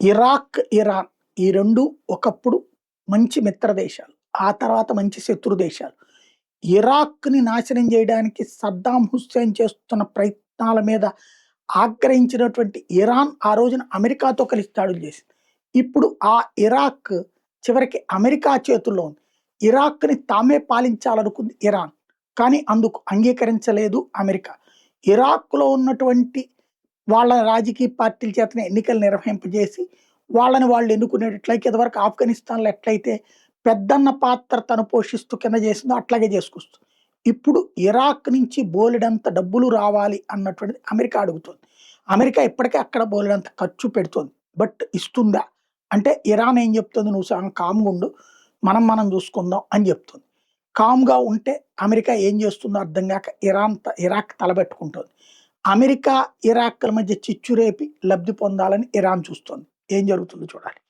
Iraq, Iran ఈ 2 ఒకప్పుడు మంచి మిత్ర దేశాలు. ఆ తర్వాత మంచి శత్రు దేశాలు. ఇరాక్‌ని నాశనం జేయడానికి సద్దాం హుస్సేన్ చేస్తున్న ప్రయత్నాల మీద ఆగ్రహించినటువంటి ఇరాన్ ఆ రోజున అమెరికాతో కలిసి దాడులు చేసింది. ఇప్పుడు ఆ ఇరాక్ చివరికి అమెరికా చేతుల్లో ఉంది. ఇరాక్‌ని తామే పాలించాలనుకుంది ఇరాన్. కానీ అందుకు అంగీకరించలేదు అమెరికా. ఇరాక్‌లో ఉన్నటువంటి వాళ్ళ రాజకీయ పార్టీల చేతనే ఎన్నికలు నిర్వహింపజేసి, వాళ్ళని వాళ్ళు ఎన్నుకునేటట్లయితే ఇదివరకు ఆఫ్ఘనిస్తాన్‌లో ఎట్లయితే పెద్దన్న పాత్ర తను పోషిస్తూ కింద చేసిందో అట్లాగే చేసుకొస్తుంది. ఇప్పుడు ఇరాక్ నుంచి బోలెడంత డబ్బులు రావాలి అన్నటువంటిది అమెరికా అడుగుతుంది. అమెరికా ఇప్పటికే అక్కడ బోలెడంత ఖర్చు పెడుతోంది. బట్ ఇస్తుందా? అంటే ఇరాన్ ఏం చెప్తుంది? "నువ్వు కామ్‌గా ఉండు. మనం చూసుకుందాం" అని చెప్తుంది. కామ్‌గా ఉంటే అమెరికా ఏం చేస్తుందో అర్థం గాక ఇరాక్ తలబెట్టుకుంటోంది. అమెరికా, ఇరాక్‌ల మధ్య చిచ్చు రేపి లబ్ధి పొందాలని ఇరాన్ చూస్తోంది. ఏం జరుగుతుందో చూడాలి.